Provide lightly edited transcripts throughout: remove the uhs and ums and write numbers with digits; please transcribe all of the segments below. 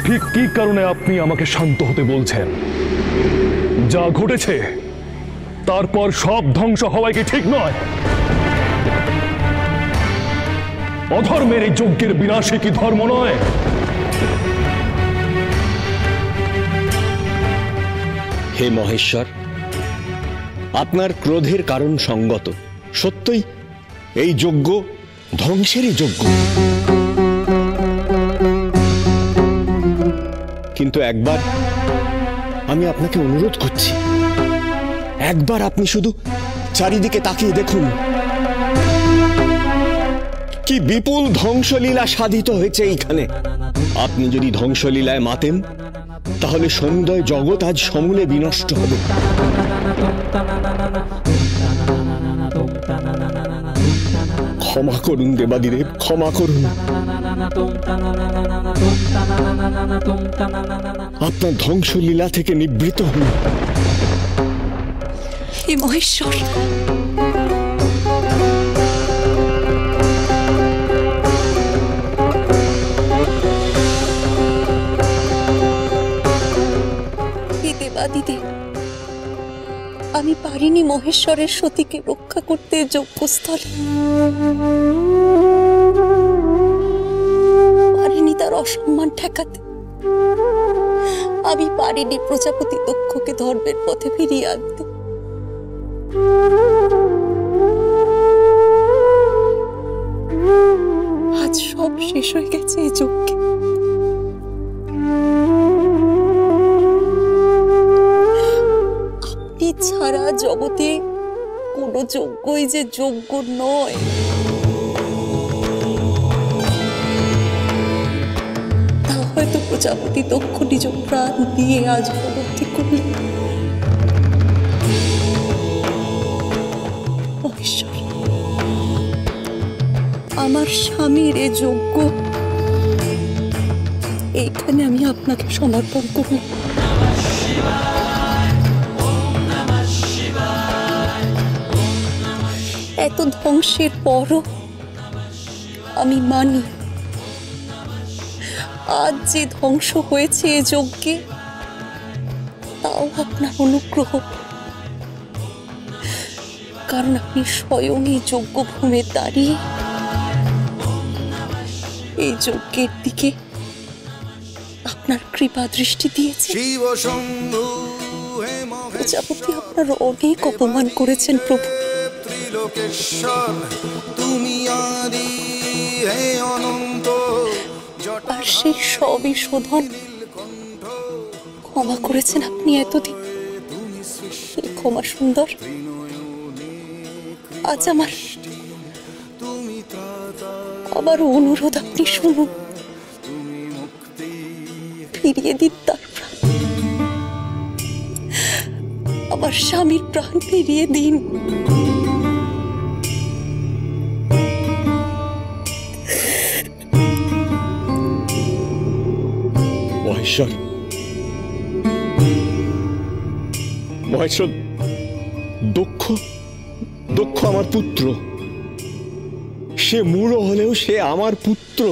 ঠিক কি কারণে আপনি আমাকে শান্ত হতে বলছেন? যা ঘটেছে তারপর সব ধ্বংস হওয়াই কি ঠিক নয়? অধর্মের এই যজ্ঞের বিনাশই কি ধর্ম নয়? হে মহেশ্বর, আপনার ক্রোধের কারণ সঙ্গত। সত্যই এই যজ্ঞ ধ্বংসেরই যজ্ঞ। কিন্তু একবার আমি আপনাকে অনুরোধ করছি, একবার আপনি শুধু চারিদিকে তাকিয়ে দেখুন, কি বিপুল ধ্বংসলীলা সাধিত হয়েছে এইখানে। আপনি যদি ধ্বংসলীলায় মাতেন তাহলে সমুদয় জগৎ আজ সমূলে বিনষ্ট হবে। ক্ষমা করুন দেবাদিদেব, ক্ষমা করুন। আপনার ধ্বংসলীলা থেকে নিবৃত্ত হন। হে মহেশ্বর, দেবাদিদেব, আমি পারিনি মহেশ্বরের সতীকে রক্ষা করতে যজ্ঞস্থলে, পারিনি তার অসম্মান ঠেকাতে, আমি পারিনি প্রজাপতি দক্ষকে ধর্মের পথে ফিরিয়ে আনতে। আজ সব শেষ হয়ে গেছে এই যজ্ঞে। আপনি ছাড়া জগতে কোনো যজ্ঞই যে যোগ্য নয়। তা হয়তো প্রজাপতি দক্ষ নিজ প্রাণ দিয়ে আজ উপলব্ধি করলেন। আমার স্বামীর এ যজ্ঞ এইখানে আমি আপনাকে সমর্পণ করব। এত ধ্বংসের পরও আমি মানি, আজ যে ধ্বংস হয়েছে এ যজ্ঞে তাও আপনার অনুগ্রহ, কারণ আপনি স্বয়ং এই যজ্ঞভূমে দাঁড়িয়ে এই যজ্ঞের দিকে আপনার কৃপা দৃষ্টি দিয়েছে। প্রজাপতি আপনার অনেক অপমান করেছেন প্রভু, আর সেই সবই শোধন ক্ষমা করেছেন আপনি এতদিন। ক্ষমা সুন্দর, আজ আমার অনুরোধ আপনি শুনুন, ফিরিয়ে দিন তার প্রাণ, আমার স্বামীর প্রাণ ফিরিয়ে দিন। মহেশ্বর, মহেশ্বর, দক্ষ আমার পুত্র, সে মূঢ় হলেও সে আমার পুত্র।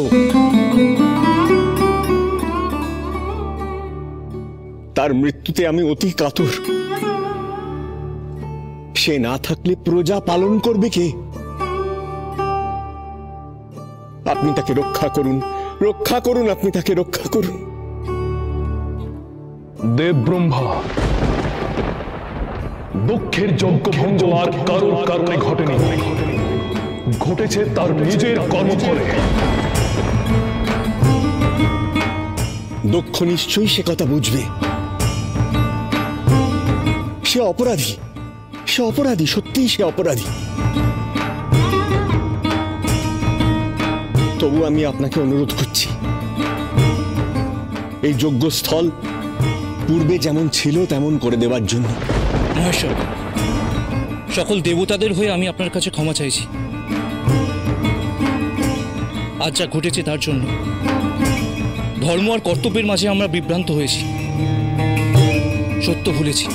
তার মৃত্যুতে আমি অতি কাতর। সে না থাকলে প্রজা পালন করবে কে? আপনি তাকে রক্ষা করুন, রক্ষা করুন, আপনি তাকে রক্ষা করুন। দেব ব্রহ্মা, দক্ষের যজ্ঞভঙ্গ আর কারোর কারণে ঘটেনি, ঘটেছে তার নিজের কর্মফলে। দক্ষ নিশ্চয়ই সে কথা বুঝবে। সে অপরাধী, সে অপরাধী, সত্যিই সে অপরাধী। তবু আমি আপনাকে অনুরোধ করছি, এই যজ্ঞস্থল পূর্বে যেমন ছিল তেমন করে দেওয়ার জন্য। মহেশ্বর, সকল দেবতাদের হয়ে আমি আপনার কাছে ক্ষমা চাইছি। আজ যা ঘটেছে তার জন্য ধর্ম আর কর্তব্যের মাঝে আমরা বিভ্রান্ত হয়েছি, সত্য ভুলেছি।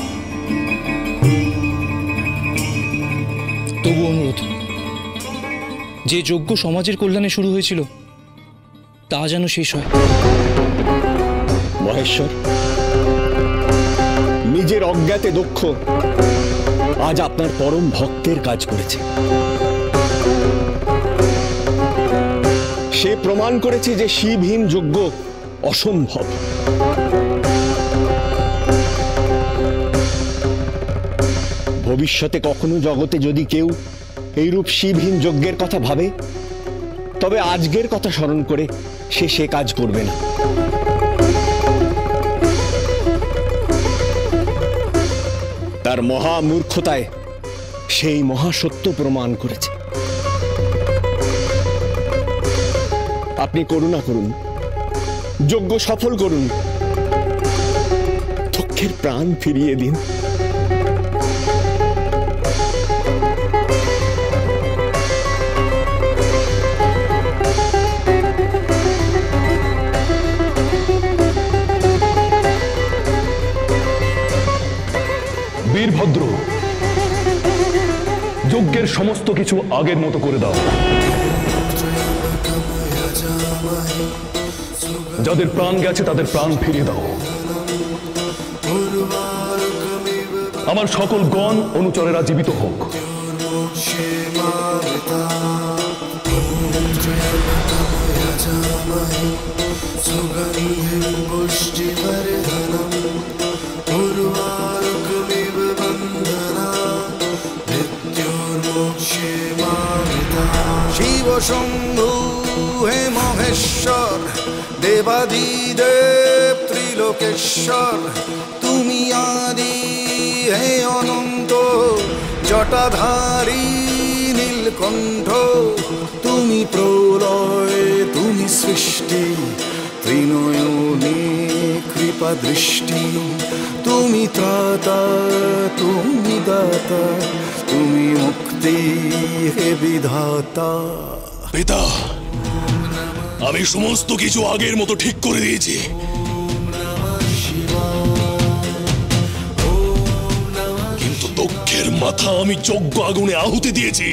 তবু অনুরোধ, যে যজ্ঞ সমাজের কল্যাণে শুরু হয়েছিল তা যেন শেষ হয়। মহেশ্বর, নিজের অজ্ঞাতে দক্ষ আজ আপনার পরম ভক্তের কাজ করেছে। সে প্রমাণ করেছে যে শিবহীন যজ্ঞ অসম্ভব। ভবিষ্যতে কখনো জগতে যদি কেউ এইরূপ শিবহীন যজ্ঞের কথা ভাবে, তবে আজকের কথা স্মরণ করে সে কাজ করবে না। তার মহা মূর্খতায় সেই মহাসত্য প্রমাণ করেছে। আপনি করুণা করুন, যজ্ঞ সফল করুন, দক্ষের প্রাণ ফিরিয়ে দিন। বীরভদ্র, যজ্ঞের সমস্ত কিছু আগের মতো করে দাও। যাদের প্রাণ গেছে তাদের প্রাণ ফিরিয়ে দাও। আমার সকল গণ অনুচরেরা জীবিত হোক। শিব শম্ভু হে মহেশ্বর, দেবাদিদেব ত্রিলোকেশ্বর, তুমি আদি হে অনন্ত, জটাধারী নীলকণ্ঠ, তুমি প্রলয়, তুমি সৃষ্টি, ত্রিনয়নে কৃপা দৃষ্টি, তুমি ত্রাতা, তুমি দাতা, তুমি মুক্তি হে বিধাতা। পিতা, আমি সমস্ত কিছু আগের মতো ঠিক করে দিয়েছি। কিন্তু দক্ষের মাথা আমি যজ্ঞ আগুনে আহুতি দিয়েছি,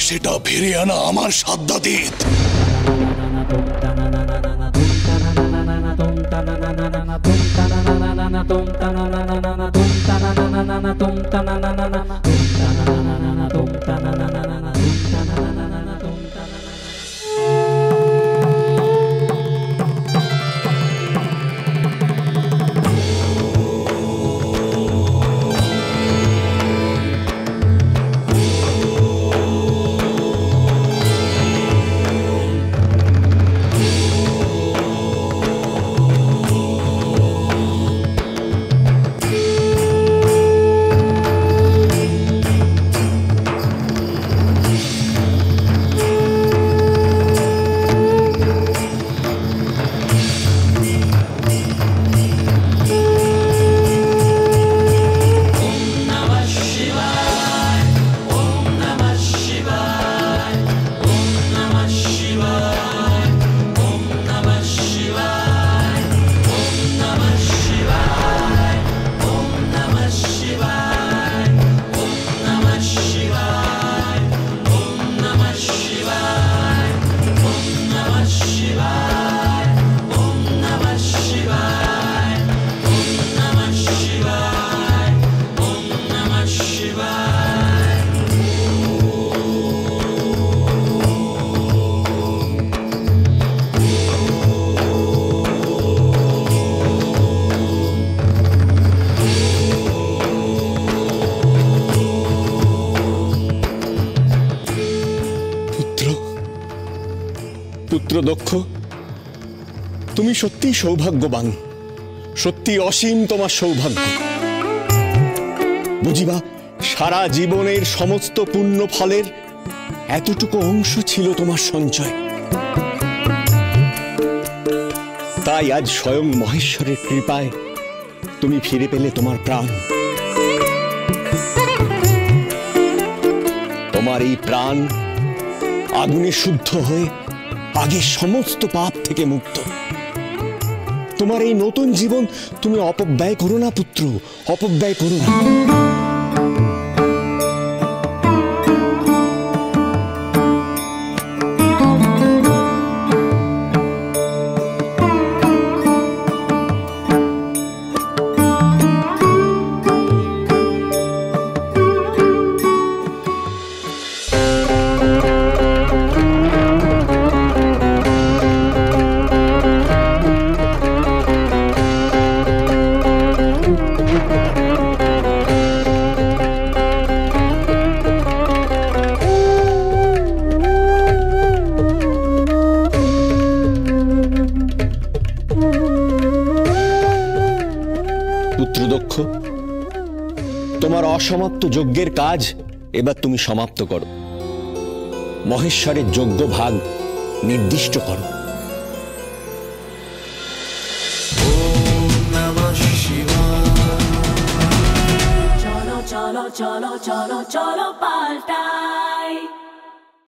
সেটা ফিরে আনা আমার সাধ্যাতীত। পুত্র দক্ষ, তুমি সত্যি সৌভাগ্যবান, সত্যি অসীম তোমার সৌভাগ্য। বুঝিবা সারা জীবনের সমস্ত পুণ্য ফলের এতটুকু অংশ ছিল তোমার সঞ্চয়। তাই আজ স্বয়ং মহেশ্বরের কৃপায় তুমি ফিরে পেলে তোমার প্রাণ। তোমার এই প্রাণ আগুনে শুদ্ধ হয়ে আগে সমস্ত পাপ থেকে মুক্ত। তোমার এই নতুন জীবন তুমি অপব্যয় করো না পুত্র, অপব্যয় করো না। পুত্রদক্ষ, তোমার অসমাপ্ত যজ্ঞের কাজ এবার তুমি সমাপ্ত করো। মহেশ্বরের যজ্ঞ ভাগ নির্দিষ্ট করো। চলো চলো চলো চলো চলো পাল্টাই।